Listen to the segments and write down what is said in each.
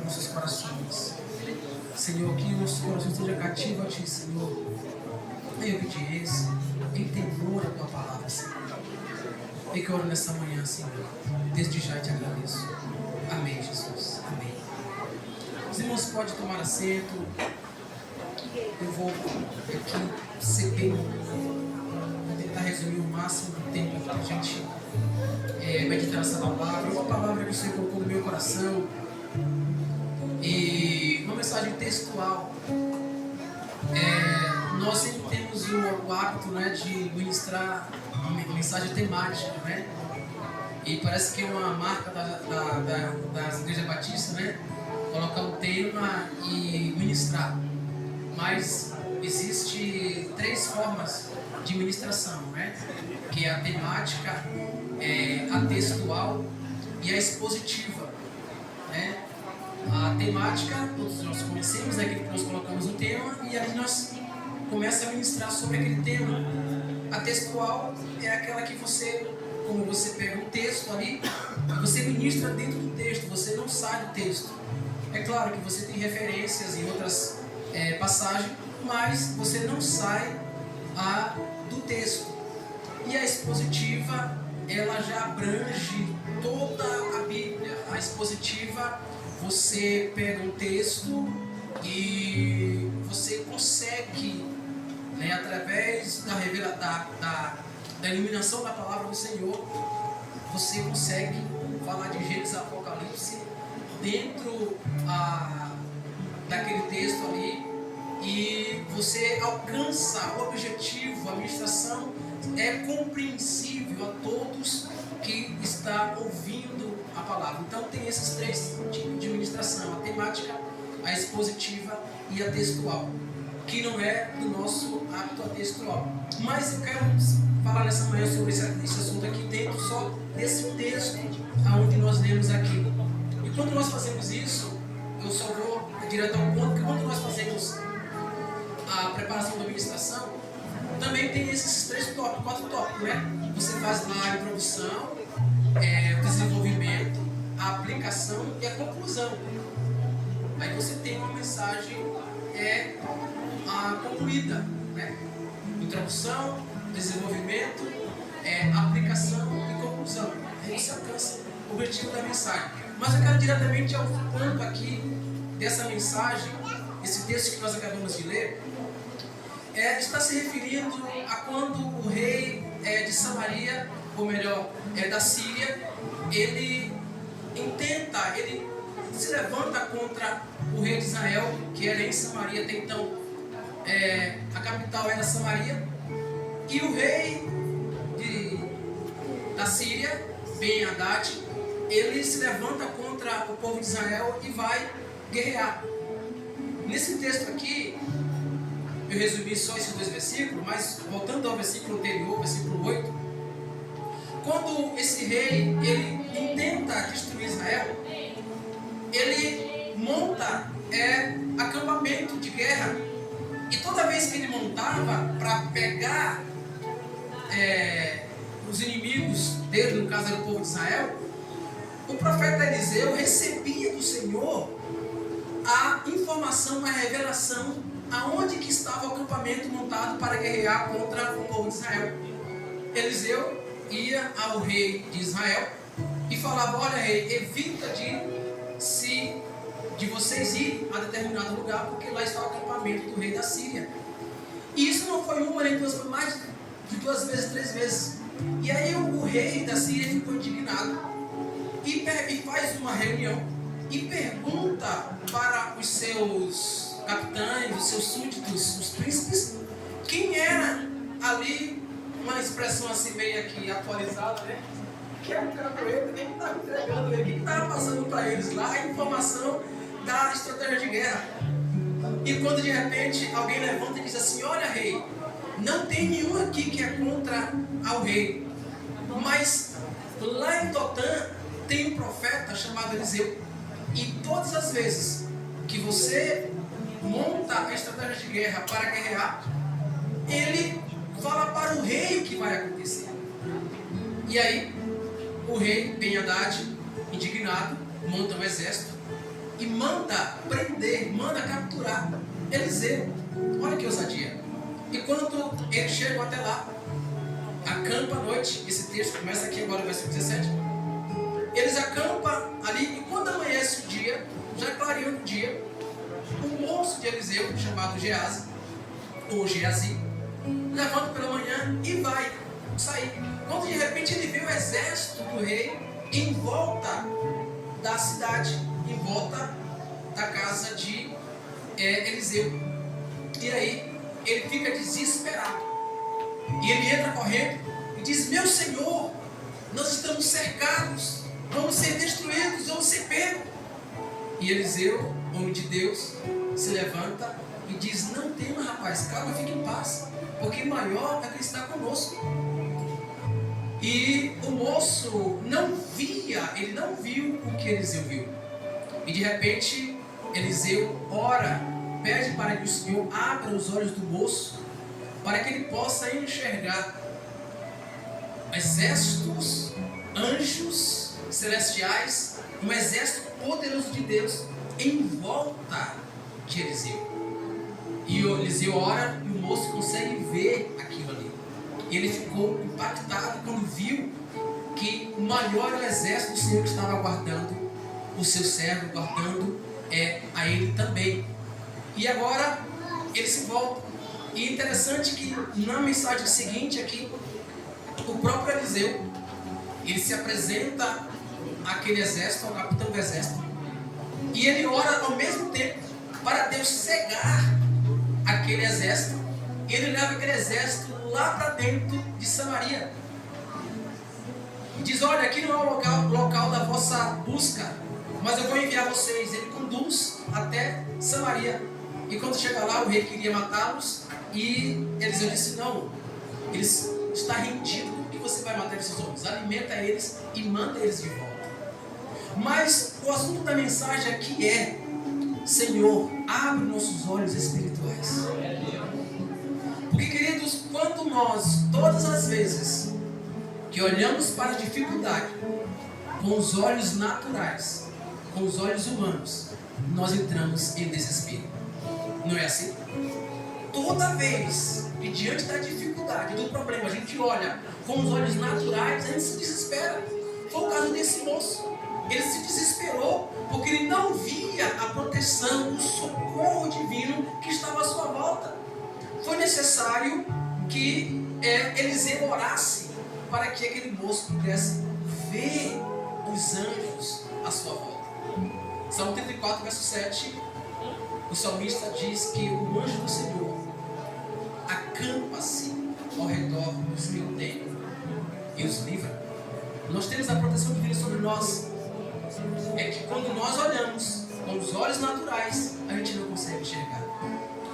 nossos corações. Senhor, que o nosso coração esteja cativo a Ti, Senhor, em obediência, em temor à Tua palavra, Senhor. E que eu oro nessa manhã, Senhor, desde já te agradeço. Amém, Jesus. Amém. Os irmãos podem tomar assento. Eu vou aqui ser bem, tentar resumir o máximo do tempo para a gente meditar nessa palavra. Uma palavra que o Senhor colocou no meu coração e uma mensagem textual. Nós sempre temos o hábito, né, de ministrar uma mensagem temática, né? E parece que é uma marca das igrejas batistas, né? Colocar um tema e ministrar. Mas existe 3 formas de ministração, né? Que é a temática, a textual e a expositiva, né? A temática, todos nós conhecemos, é aquele que nós colocamos um tema e aí nós começamos a ministrar sobre aquele tema. A textual é aquela que você, como você pega um texto ali, você ministra dentro do texto, você não sai do texto. É claro que você tem referências em outras passagens, mas você não sai do texto. E a expositiva, ela já abrange toda a Bíblia. A expositiva, você pega um texto e você consegue, né, através da iluminação da palavra do Senhor, você consegue falar de Gênesis e Apocalipse dentro daquele texto ali, e você alcança o objetivo. A ministração é compreensível a todos que estão ouvindo a palavra. Então tem esses 3 tipos de ministração: a temática, a expositiva e a textual, que não é do nosso hábito a textual. Mas eu quero falar nessa manhã sobre esse assunto aqui dentro só desse texto aonde nós lemos aqui. E quando nós fazemos isso, eu só vou direto ao ponto, que quando nós fazemos a preparação da ministração, também tem esses 4 tópicos, né? Você faz lá a introdução, o desenvolvimento, a aplicação e a conclusão. Aí você tem uma mensagem concluída, né? Introdução, desenvolvimento, aplicação e conclusão. Aí você alcança o objetivo da mensagem. Mas eu quero diretamente ao ponto aqui dessa mensagem. Esse texto que nós acabamos de ler está se referindo a quando o rei de Samaria, ou melhor, da Síria, ele se levanta contra o rei de Israel, que era em Samaria até então. A capital era Samaria, e o rei da Síria, Ben-Hadad, ele se levanta contra o povo de Israel e vai guerrear. Nesse texto aqui, eu resumi só esses 2 versículos, mas voltando ao versículo anterior, versículo 8, quando esse rei ele intenta destruir Israel, ele monta acampamento de guerra, e toda vez que ele montava para pegar os inimigos dele, no caso era o povo de Israel, o profeta Eliseu recebia do Senhor a informação, a revelação aonde que estava o acampamento montado para guerrear contra o povo de Israel. Eliseu ia ao rei de Israel e falava: olha, rei, evita de vocês irem a determinado lugar, porque lá está o acampamento do rei da Síria. E isso não foi uma nem 2, foi mais de 2 vezes, 3 vezes. E aí o rei da Síria ficou indignado e faz uma reunião e pergunta para os seus capitães, os seus súditos, os príncipes, quem era ali, uma expressão assim meio aqui atualizada, né? Que é um capoeira, quem estava entregando ele, quem estava passando para eles lá a informação da estratégia de guerra. E quando de repente alguém levanta e diz assim: olha, rei, não tem nenhum aqui que é contra ao rei, mas lá em Dotã tem um profeta chamado Eliseu, e todas as vezes que você monta a estratégia de guerra para guerrear, ele fala para o rei o que vai acontecer. E aí o rei Ben-Hadad, indignado, monta um exército e manda prender, manda capturar Eliseu. Olha que ousadia. E quando eles chegam até lá, acampa à noite. Esse texto começa aqui agora, versículo 17. Eles acampam ali, e quando amanhece o dia, já clareando o dia, o moço de Eliseu, chamado Geazi, ou Geazi, levanta pela manhã e vai sair. Quando de repente ele vê o exército do rei em volta da cidade, em volta da casa de Eliseu. E aí ele fica desesperado. E ele entra correndo e diz: meu senhor, nós estamos cercados, vamos ser destruídos, vamos ser pegos. E Eliseu, homem de Deus, se levanta e diz: não tema, rapaz, calma, fique em paz, porque maior é que está conosco. E o moço não via, ele não viu o que Eliseu viu. E de repente Eliseu ora, pede para que o Senhor abra os olhos do moço, para que ele possa enxergar exércitos, anjos celestiais, um exército poderoso de Deus em volta de Eliseu. E o Eliseu ora e o moço consegue ver aquilo ali. E ele ficou impactado quando viu que o maior era o exército do Senhor que estava guardando o seu servo, guardando a ele também. E agora ele se volta. E é interessante que na mensagem seguinte aqui, o próprio Eliseu, ele se apresenta àquele exército, ao capitão do exército, e ele ora ao mesmo tempo para Deus cegar aquele exército. E ele leva aquele exército lá para dentro de Samaria. Diz: olha, aqui não é o local da vossa busca, mas eu vou enviar vocês. Ele conduz até Samaria. E quando chega lá, o rei queria matá-los, e Eliseu disse: não, eles estão rendidos, como que você vai matar esses homens? Alimenta eles e manda eles de volta. Mas o assunto da mensagem aqui é: Senhor, abre nossos olhos espirituais. Porque, queridos, quando nós, todas as vezes que olhamos para a dificuldade com os olhos naturais, com os olhos humanos, nós entramos em desespero. Não é assim? Toda vez que diante da dificuldade, do problema, a gente olha com os olhos naturais, a gente se desespera. Foi o caso desse moço. Ele se desesperou porque ele não via a proteção, o socorro divino que estava à sua volta. Foi necessário que Eliseu orasse para que aquele moço pudesse ver os anjos à sua volta. Salmo 34, verso 7, o salmista diz que o anjo do Senhor acampa-se ao redor dos que o temem e os livra. Nós temos a proteção divina sobre nós. É que quando nós olhamos com os olhos naturais, a gente não consegue enxergar.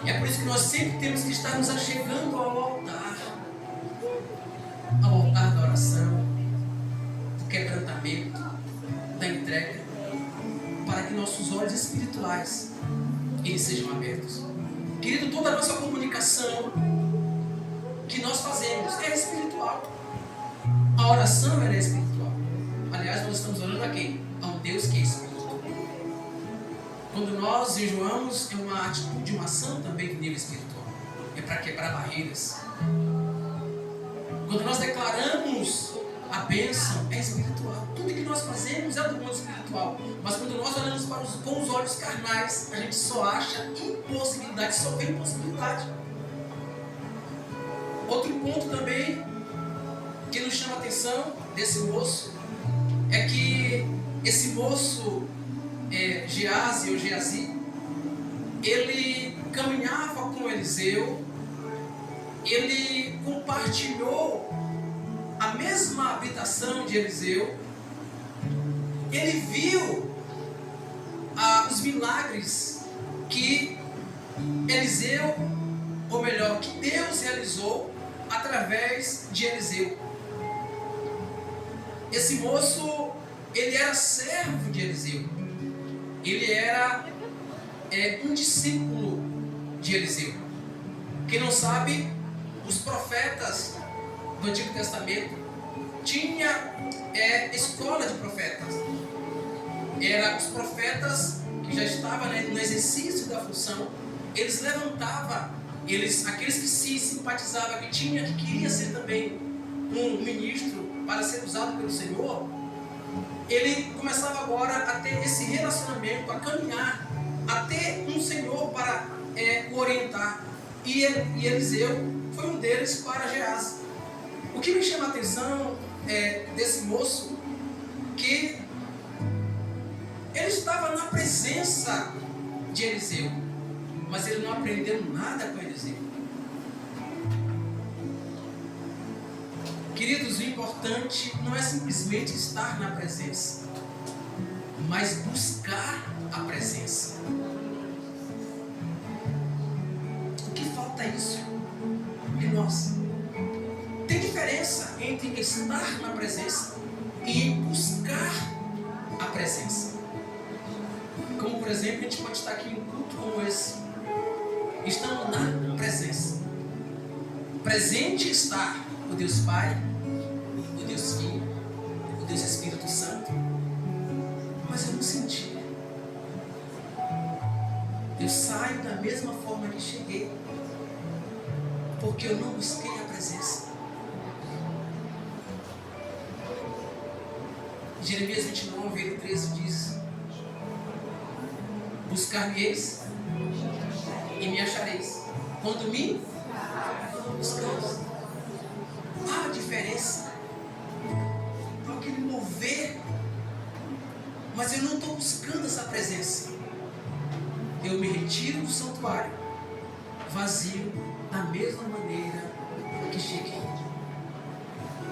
É por isso que nós sempre temos que estar nos achegando ao altar da oração, do quebrantamento, da entrega, para que nossos olhos espirituais eles sejam abertos. Querido, toda a nossa comunicação que nós fazemos é espiritual. A oração é espiritual. Aliás, nós estamos orando a quem? A um Deus que é espírito. Quando nós jejuamos, é uma atitude, uma ação também do nível espiritual. É para quebrar barreiras. Quando nós declaramos a bênção, é espiritual. Tudo que nós fazemos é do mundo espiritual. Mas quando nós olhamos com os olhos carnais, a gente só acha impossibilidade, só vê impossibilidade. Outro ponto também que nos chama a atenção desse moço é que esse moço Geazi ou Geazi, ele caminhava com Eliseu, ele compartilhou a mesma habitação de Eliseu, ele viu os milagres que Eliseu, ou melhor, que Deus realizou através de Eliseu. Esse moço, ele era servo de Eliseu. Ele era um discípulo de Eliseu. Quem não sabe, os profetas do Antigo Testamento tinha escola de profetas. Eram os profetas que que já estava, né, no exercício da função, eles levantavam, aqueles que se simpatizavam, que queria ser também um ministro para ser usado pelo Senhor, ele começava agora a ter esse relacionamento, a caminhar, a ter um Senhor para o orientar. E Eliseu foi um deles para Geazi. O que me chama a atenção desse moço, que ele estava na presença de Eliseu, mas ele não aprendeu nada com Eliseu. Queridos, o importante não é simplesmente estar na presença, mas buscar a presença. O que falta é isso em nós. Tem diferença entre estar na presença e buscar a presença. Como, por exemplo, a gente pode estar aqui em um culto como esse. Estamos na presença. Presente está o Deus Pai, o Deus Filho, o Deus Espírito Santo. Mas eu não senti. Eu saio da mesma forma que cheguei, porque eu não busquei a presença. Jeremias 29, 13 diz: buscar-me-eis e me achareis, quando me buscareis. Há diferença. Há aquele mover, mas eu não estou buscando essa presença. Eu me retiro do santuário, vazio, da mesma maneira que cheguei.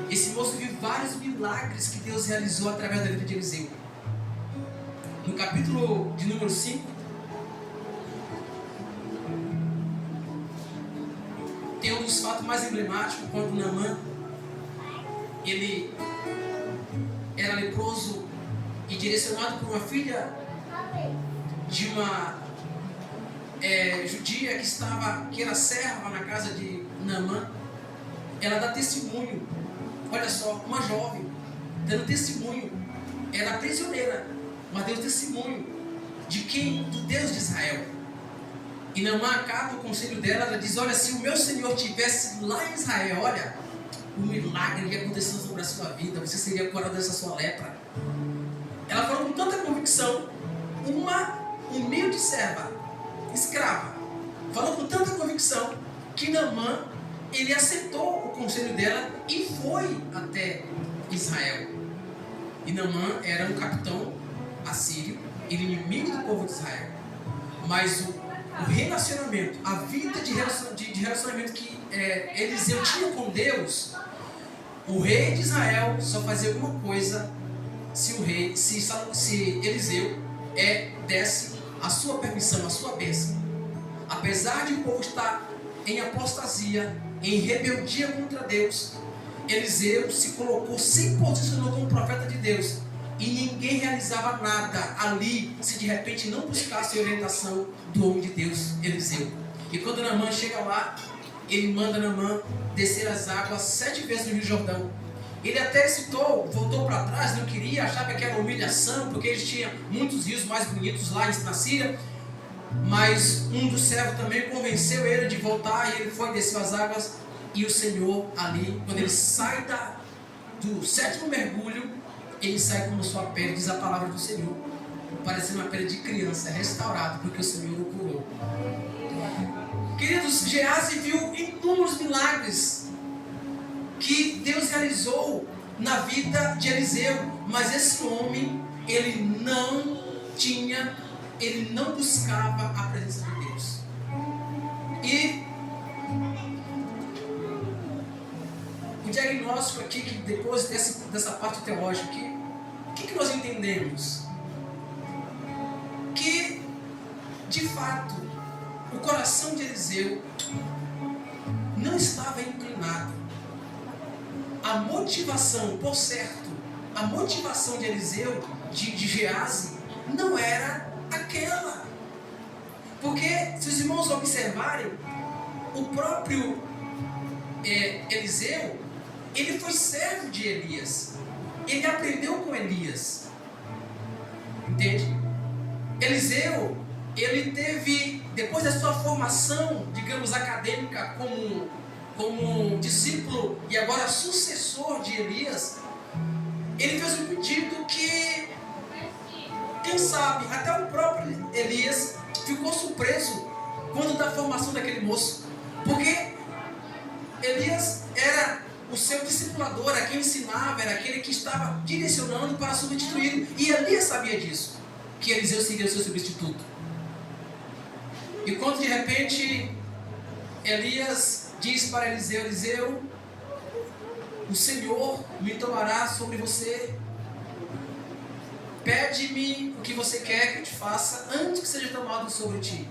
Esse moço viu vários milagres que Deus realizou através da vida de Eliseu. No capítulo de número 5, tem um dos fatos mais emblemáticos, quando Naamã, ele era leproso e direcionado por uma filha de uma judia que era serva na casa de Naamã. Ela dá testemunho. Olha só, uma jovem dando testemunho. Era prisioneira, mas deu testemunho do Deus de Israel. E Naamã acaba o conselho dela. Ela diz: olha, se o meu Senhor estivesse lá em Israel, olha, o milagre ia acontecer sobre a sua vida, você seria curado dessa sua lepra. Ela falou com tanta convicção. Uma humilde serva, escrava, falou com tanta convicção que Naamã, ele aceitou o conselho dela e foi até Israel. E Naamã era um capitão assírio, ele inimigo do povo de Israel. Mas o relacionamento, a vida de relacionamento que Eliseu tinha com Deus, o rei de Israel só fazia alguma coisa se Eliseu desse a sua permissão, a sua bênção. Apesar de o povo estar em apostasia, em rebeldia contra Deus, Eliseu se posicionou como profeta de Deus, e ninguém realizava nada ali se de repente não buscasse a orientação do homem de Deus, Eliseu. E quando Naamã chega lá, ele manda Naamã descer as águas 7 vezes no Rio Jordão. Ele até voltou para trás, não queria, achava que era humilhação, porque eles tinham muitos rios mais bonitos lá na Síria. Mas um dos servos também convenceu ele de voltar, e ele foi, desceu as águas. E o Senhor ali, quando ele sai do 7º mergulho, ele sai como sua pele, diz a palavra do Senhor, parecendo uma pele de criança, restaurado, porque o Senhor o curou. Queridos, Geazi viu inúmeros milagres que Deus realizou na vida de Eliseu, mas esse homem, ele não buscava a presença de Deus. E o diagnóstico aqui, que depois dessa parte teológica aqui, o que nós entendemos? Que, de fato, o coração de Eliseu não estava inclinado. A motivação, por certo, a motivação de Eliseu, de Geazi, não era aquela. Porque, se os irmãos observarem, o próprio Eliseu, ele foi servo de Elias. Ele aprendeu com Elias. Entende? Eliseu, ele teve, depois da sua formação, digamos, acadêmica como discípulo e agora sucessor de Elias, ele fez um pedido que, quem sabe, até o próprio Elias ficou surpreso quando da formação daquele moço, porque Elias era o seu discipulador, era quem ensinava, era aquele que estava direcionando para substituí-lo, e Elias sabia disso, que Eliseu seria o seu substituto. E quando de repente Elias diz para Eliseu: Eliseu, o Senhor me tomará sobre você, pede-me o que você quer que eu te faça antes que seja tomado sobre ti.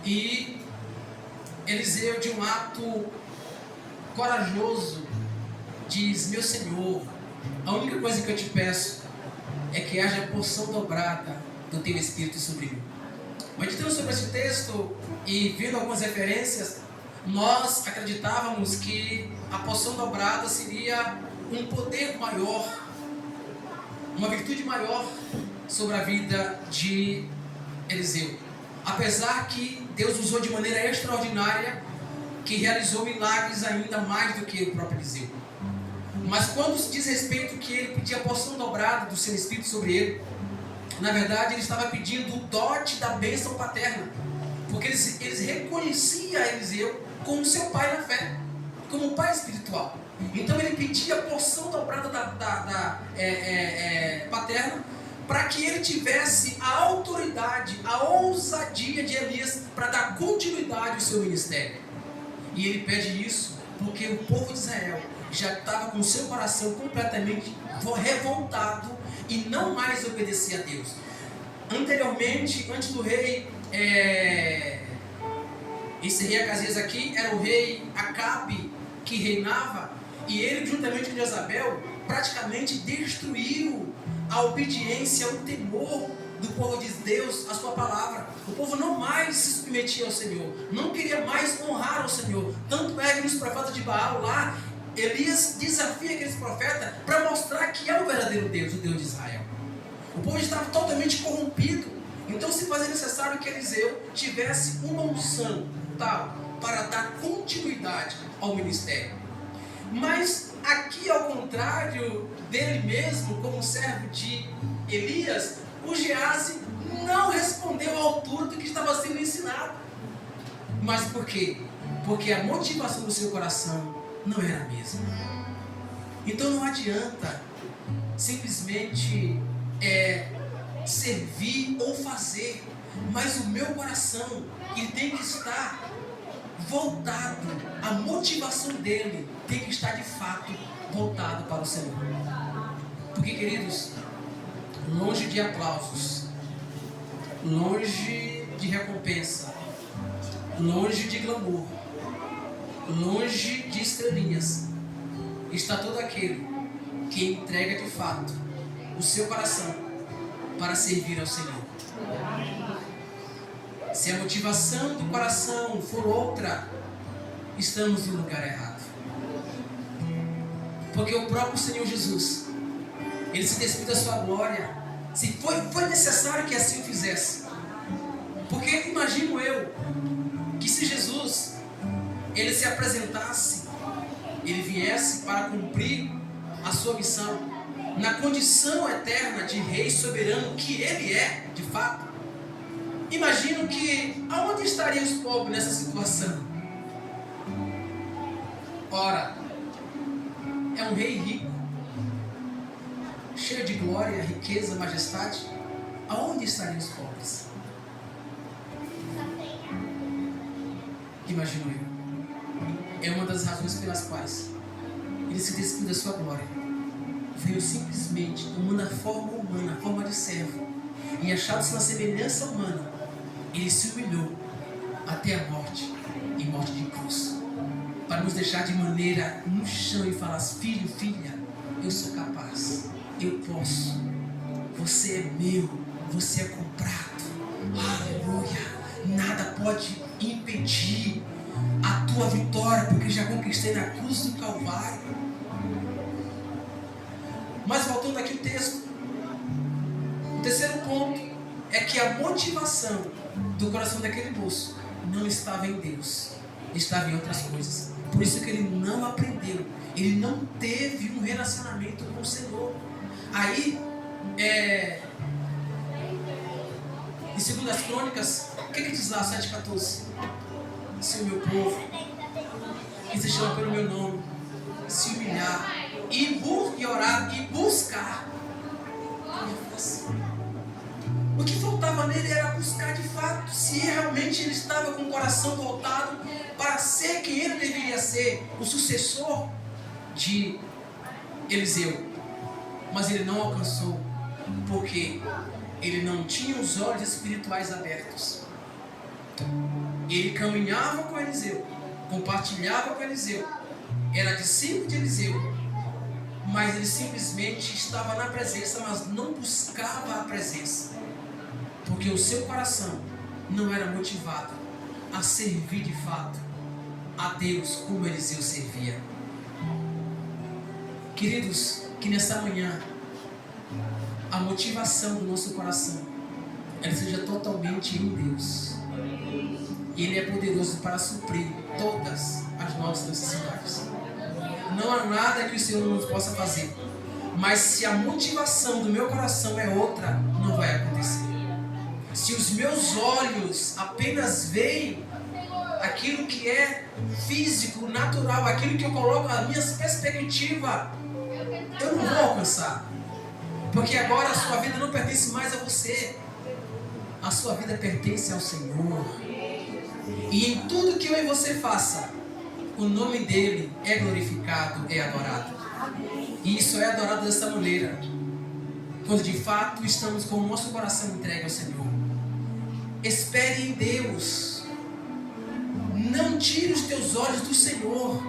E Eliseu, de um ato corajoso, diz: meu Senhor, a única coisa que eu te peço é que haja porção dobrada do teu Espírito sobre mim. Meditando sobre esse texto e vendo algumas referências, nós acreditávamos que a porção dobrada seria um poder maior, uma virtude maior sobre a vida de Eliseu. Apesar que Deus usou de maneira extraordinária, que realizou milagres ainda mais do que o próprio Eliseu. Mas quando se diz respeito que ele pedia a porção dobrada do seu Espírito sobre ele, na verdade ele estava pedindo o dote da bênção paterna, porque eles reconheciam Eliseu como seu pai na fé, como pai espiritual. Então ele pedia a porção dobrada paterna, para que ele tivesse a autoridade, a ousadia de Elias para dar continuidade ao seu ministério. E ele pede isso porque o povo de Israel já estava com o seu coração completamente revoltado e não mais obedecia a Deus. Anteriormente, antes do rei, esse rei Acasias aqui era o rei Acabe que reinava, e ele, juntamente com Jezabel, praticamente destruiu a obediência, o temor do povo de Deus, a sua palavra. O povo não mais se submetia ao Senhor, não queria mais honrar ao Senhor. Tanto é que os profetas de Baal lá, Elias desafia aqueles profetas para mostrar que é o verdadeiro Deus, o Deus de Israel. O povo estava totalmente corrompido, então se fazia necessário que Eliseu tivesse uma unção tal para dar continuidade ao ministério. Mas aqui, ao contrário dele mesmo, como servo de Elias, o Geazi não respondeu à altura do que estava sendo ensinado. Mas por quê? Porque a motivação do seu coração não era a mesma. Então não adianta simplesmente servir ou fazer, mas o meu coração, ele tem que estar voltado, a motivação dele tem que estar de fato voltado para o Senhor. Porque, queridos, longe de aplausos, longe de recompensa, longe de glamour, longe de estrelinhas, está todo aquele que entrega de fato o seu coração para servir ao Senhor. Se a motivação do coração for outra, estamos no lugar errado. Porque o próprio Senhor Jesus, ele se despiu da sua glória, se foi necessário que assim o fizesse. Porque imagino eu que se Jesus, ele se apresentasse, ele viesse para cumprir a sua missão na condição eterna de rei soberano que ele é, de fato, imagino que aonde estariam os pobres nessa situação? Ora, é um rei rico, cheio de glória, riqueza, majestade. Aonde estariam os pobres? Imagino eu. É uma das razões pelas quais ele se despiu da sua glória. Veio simplesmente tomando a forma humana, a forma de servo, e achado-se na semelhança humana, ele se humilhou até a morte, e morte de cruz, para nos deixar de maneira no chão e falar: filho, filha, eu sou capaz, eu posso, você é meu, você é comprado, aleluia, nada pode impedir a tua vitória, porque já conquistei na cruz do Calvário. Mas voltando aqui o texto, o terceiro ponto é que a motivação do coração daquele moço não estava em Deus, estava em outras coisas. Por isso que ele não aprendeu, ele não teve um relacionamento com o Senhor. Aí, em 2 Crônicas, o que diz lá, 7,14? Se o meu povo, que se chama pelo meu nome, se humilhar e orar e buscar a minha face. O que faltava nele era buscar de fato se realmente ele estava com o coração voltado para ser quem ele deveria ser, o sucessor de Eliseu. Mas ele não alcançou, porque ele não tinha os olhos espirituais abertos. Ele caminhava com Eliseu, compartilhava com Eliseu, era discípulo de Eliseu, mas ele simplesmente estava na presença, mas não buscava a presença, porque o seu coração não era motivado a servir de fato a Deus como Eliseu servia. Queridos, que nessa manhã a motivação do nosso coração ela seja totalmente em Deus. Ele é poderoso para suprir todas as nossas necessidades. Não há nada que o Senhor não possa fazer. Mas se a motivação do meu coração é outra, não vai acontecer. Se os meus olhos apenas veem aquilo que é físico, natural, aquilo que eu coloco na minha perspectiva, eu não vou alcançar. Porque agora a sua vida não pertence mais a você. A sua vida pertence ao Senhor. E em tudo que eu e você faça, o nome dele é glorificado, é adorado. E isso é adorado dessa maneira, quando de fato estamos com o nosso coração entregue ao Senhor. Espere em Deus. Não tire os teus olhos do Senhor,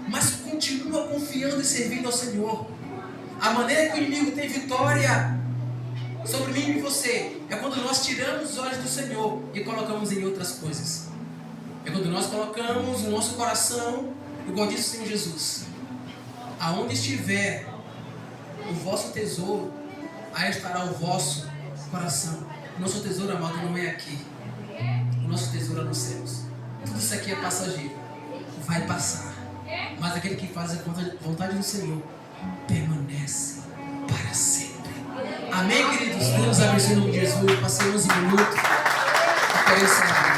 mas continua confiando e servindo ao Senhor. A maneira que o inimigo tem vitória sobre mim e você é quando nós tiramos os olhos do Senhor e colocamos em outras coisas. É quando nós colocamos o nosso coração, igual disse o Senhor Jesus: aonde estiver o vosso tesouro, aí estará o vosso coração. O nosso tesouro, amado, não é aqui. O nosso tesouro é nos céus. Tudo isso aqui é passageiro, vai passar. Mas aquele que faz a vontade do Senhor permanece para sempre. Amém, queridos? Deus abençoe em nome de Jesus. Passei 11 minutos. Eu quero encerrar.